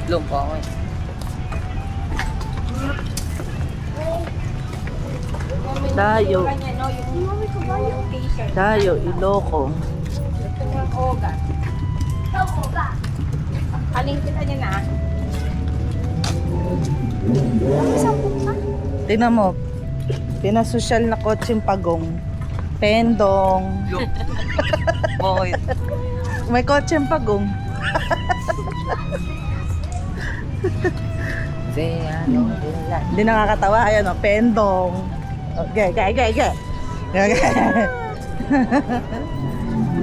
Lumpa ko eh. Dayo. Dayo, Iloco. Kaling kita niya na. Tingnan mo. Pinasosyal na kotseng pagong. Pendong. Bakit? May kotseng pagong. Hindi nakakatawa. Ayan o, pendong. Okay, okay.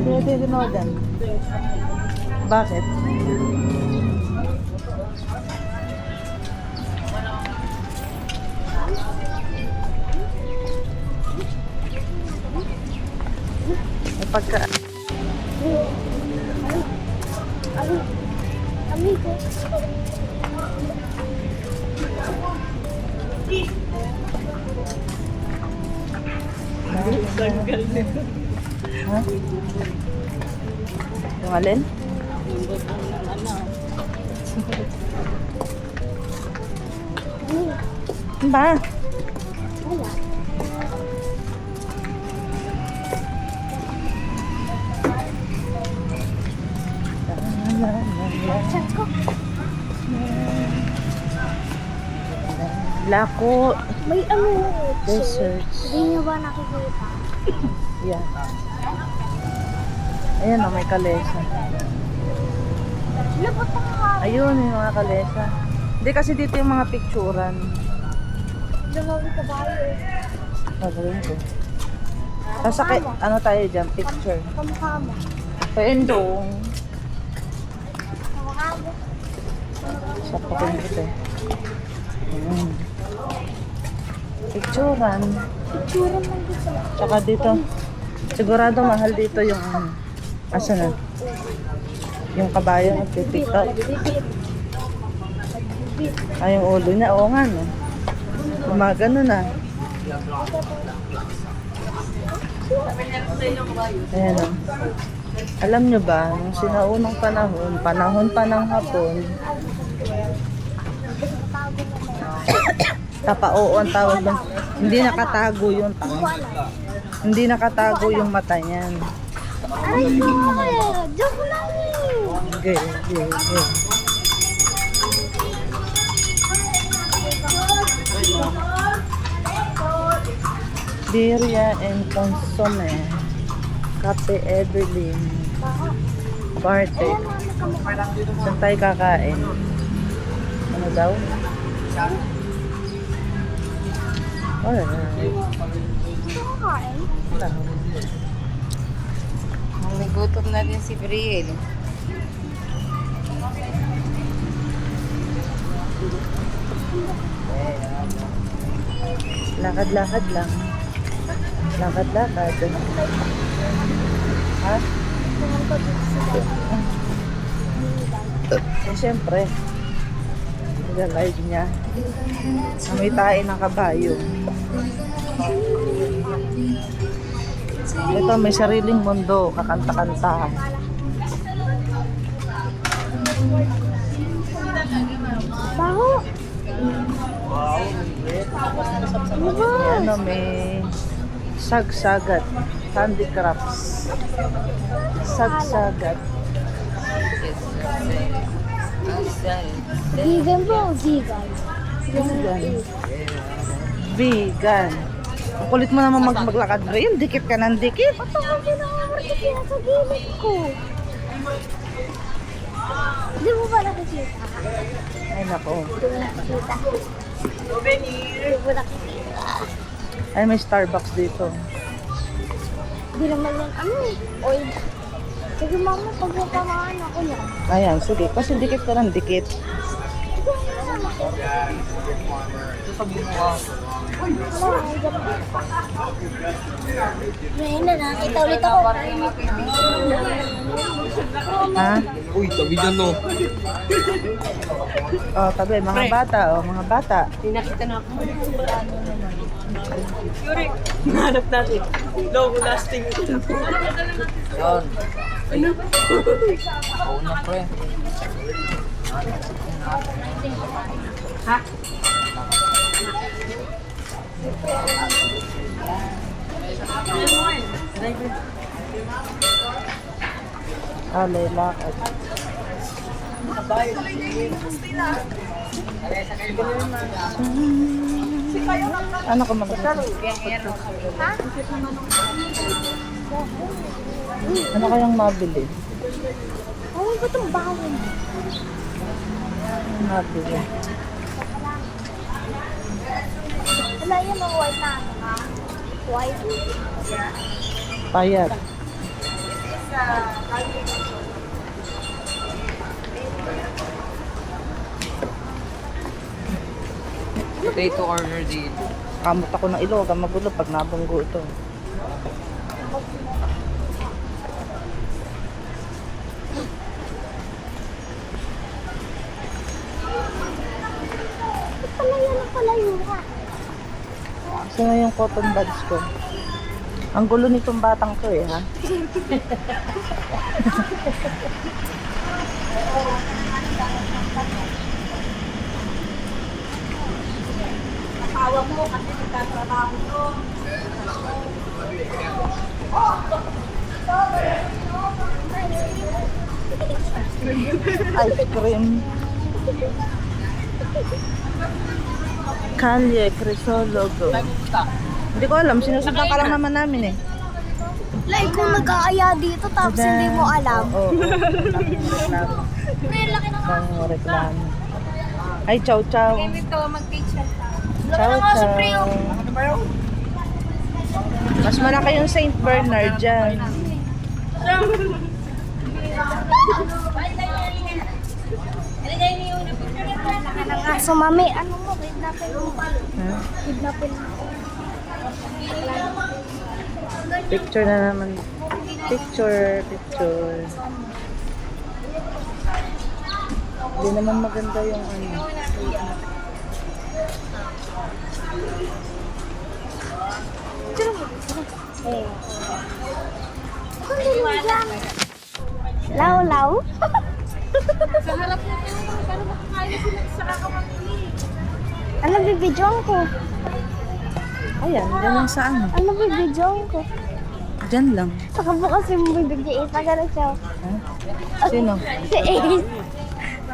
Pwede mo dyan. Bakit? May pagka... Amigo. Ha? Yung alin? Ano ba? Lako. May ano? Desserts. Hindi niyo ba nakikita? Yeah. Ayan o, may kalesa. Labot ang harap. Ayun, yung mga kalesa. Hindi kasi dito yung mga picturan. Lumawi ka ba yun? Gagawin ko. Sasakit, ano tayo dyan? Picture. Kamukha mo. Pendong. Kamukha mo. Sa pakingit eh. Picturan. Itsura mo dito. Tsaka dito. Sigurado mahal dito yung asa na? Yung kabayo at TikTok. Ay, yung ulo niya. Oo nga, no? Gumagano na. Ayan o. Alam nyo ba, nung sinaunang panahon pa ng Hapon, tapa-oo ang tawag doon. Hindi nakatago yung tao. Hindi nakatago yung mata niyan. Aray ko! Joke lang eh! Okay. Birria and consomme. Kape Evelyn. Bartek. Saan tayo kakain? Ano daw? Alright. Kumakain? May gutom na din si Briel. Lakad-lakad lang. Lakad-lakad. Ha? Eh, siyempre. Nag-live niya. Namitain ng kabayo. Ito, may sariling mundo. Kakanta-kanta. Baho! Ano, may sagsagat. Handicrafts. Sagsagat. Vegan po, vegan. Vegan. Vegan. Ang kulit mo naman maglakad, Brian. Dikit ka ng dikit. Ba't ako pinakamarti kaya sa gilid ko? Hindi mo ba nakikita? Ay, nako. Hindi mo nakikita. Hindi mo nakikita. Ay, may Starbucks dito. Hindi naman yan ano eh. Oil. Sige mama, pag napamaan ako yan. Ayan, sige. Kasi dikit ka ng dikit. Ito sa bunga. Ngayon na nakita ulit ako. Ha? Uy, tabi dyan no. Oh, tabi. Mga bata. Oh, mga bata. Tinakita na ako. Yuri, hanap natin. Long lasting. Yun. Oo na, pre. Ha? Ah, lalakad. Ano ka magkakar? Ano kayang mabili? Ano ba itong bawon? Mabili. Wala yan ang white na ano ka? White? Payat. Potato order dito. Kamot ako ng ilog. Ang magulo pag nabunggo ito. Palayo na palayo ka. Sino yung cotton buds ko? Ang gulo nitong batang to eh, ha? Tawa mo kasi nagtatrabaho ko. Ice cream. Kalye, Crisologo. Hindi ko alam, sinusundan ka lang naman namin eh. Like kung nag-aaya dito tapos hindi mo alam. Oo. Reklamo. Kaya laki ng Bang reklamo. Ay, chow chow. ito, mag-picture ka. Chow chow. Mas malaki yung Saint Bernard dyan. So mami, ano mo? Kidnapin mo. Ha? Kidnapin mo. Picture na naman. Picture, picture. Hindi naman maganda yung ano. Eh. Kundi mo dyan. Law-law? Sa harap na ito, pero makakain sila sa kakamangili. Ano bibidyoan ko? Ayan, dyan lang sa ano. Ano bibidyoan ko? Dyan lang. Saka bukas yung bibidyoan isa ganun siya. Ha? Sino? Si Ace.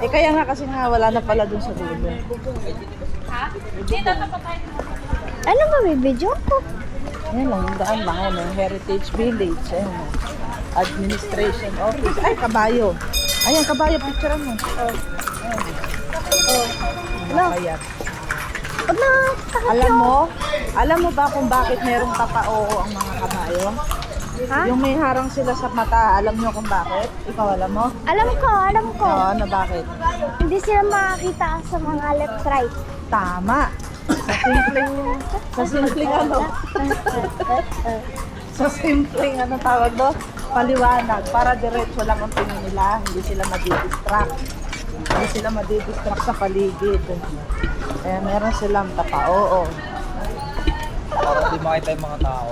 Eh kaya nga kasi nga wala na pala dun sa dulo. Ano ba bibidyoan ko? Ayan lang, yung daan lang. Ayan, yung Heritage Village. Ayan, Administration Office. Ay, kabayo. Ayan, kabayo, picture mo. Oh. Ano? Kaya. Pag na Alam mo ba kung bakit merong tatao ang mga kabayo? Ha? Yung may harang sila sa mata, alam nyo kung bakit? Ikaw alam mo? Alam ko. Oo, ano bakit? Hindi sila makakita sa mga left right. Tama. Sa simpleng ano? Sa simpleng ano tawag do? Paliwanag. Para diretso lang ang tingin nila. Hindi sila madidistract. Hindi sila madidistract sa paligid. Kaya meron silang tapao. Para di makita yung mga tao.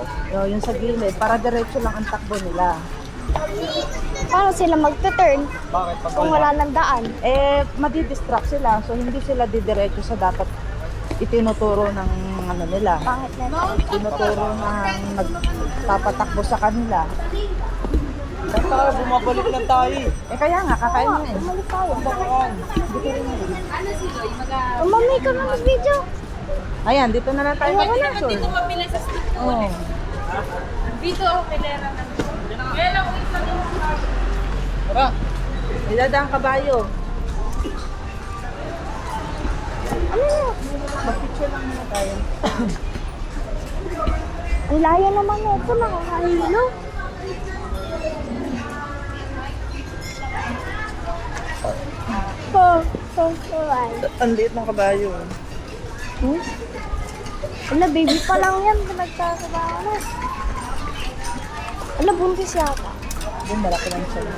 Yung sa gilid. Para diretso lang ang takbo nila. Paano sila magte-turn Bakit? Pag kung wala ng daan? Eh, madidistract sila. So, hindi sila didiretso sa dapat itinuturo ng ano nila. Bakit na? Itinuturo ng nagpapatakbo sa kanila. Basta bumabalik lang tayo. Eh, kaya nga, kakain mo eh. Bumalik tayo. Bakaan. Mami, ka na mag-video. Ayan, dito na lang tayo mag-picture. Dito mapila sa stick ko. Oo. Dito ako kilera na. Kaya lang wait lang yung Tara. Iladang kabayo. Ano na? Mag-picture lang muna tayo. Ang layo naman ito, nakakahilo. Ay. Ang liit ng kabayo. Ala, baby pa lang yan. Pinagkakabahan na. Ala, buntis yata. Yung malaki lang siya.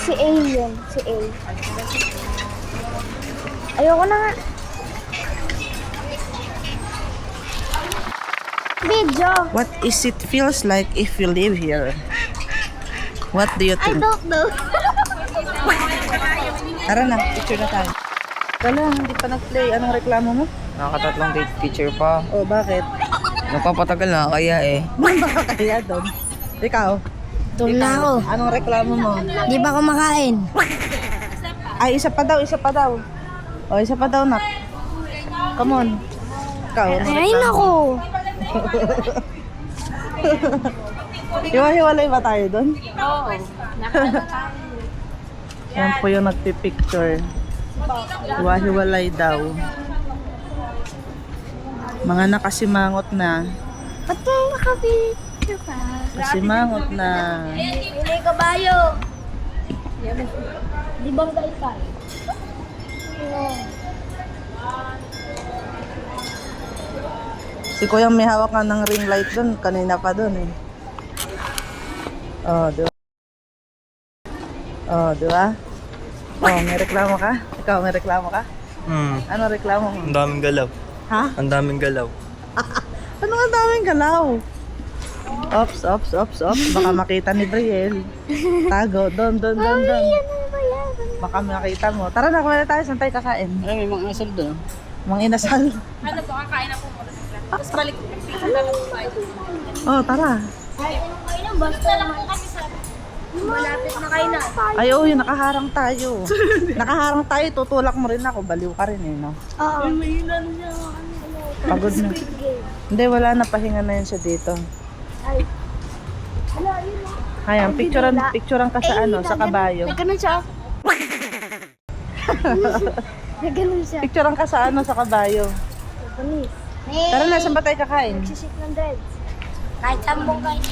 Si A yun. Si A. Ayoko na nga. Video. What is it feels like if you live here? What do you I think? don't know. Tara na, picture na tayo. Wala, hindi pa nag-play. Anong reklamo mo? Nakakatatlong teacher pa. Oh, bakit? Napapatagal na kaya eh. Kaya doon. Ikaw? Doon na ako. Anong reklamo mo? Di ba kumakain? Ay, isa pa daw, isa pa daw. O, isa pa daw, nak. Come on. Ikaw, anong Ayun reklamo? ako. Hiwa-hiwalay ba tayo doon? Oo. Yan po yung nagpipicture. Hiwa-hiwalay daw. Mga nakasimangot na. Ba't yung nakapicture ka? Kasimangot na. Hindi kabayo. Di bang gaita? Si Kuya may hawak ka ng ring light doon. Kanina pa doon eh. Oh, di ba? Oh, di ba? Oh, may reklamo ka? Ikaw, may reklamo ka? Ano reklamo mo? Ang daming galaw. Ha? Ang daming galaw. Ano ang daming galaw? Ops, ops, ops, ops. Baka makita ni Brielle. Tago. Doon. Ano ba yan? Baka makita mo. Tara na, kumala tayo. Saan tayo kakain? Ay, may mga asal doon. Mga inasal. Ano po, kakain na po muna sa class. Tapos balik ko picture na lang tayo. Oh, tara. Basta lang po kami sa... Malapit na kayo na. Ay, oh, yun, nakaharang tayo. Nakaharang tayo, tutulak mo rin ako. Baliw ka rin eh, no? Oo. Pagod na. Hindi, wala na. Pahinga na yun siya dito. Ay. Hala, yun o. Ayan, picturean ka sa ano, sa kabayo. Nagganon siya. Nagganon siya. Picturean ka sa ano, sa kabayo. Panis. Tara na, saan ba tayo kakain? Nagsisip ng dreads. Kahit sambong kayo.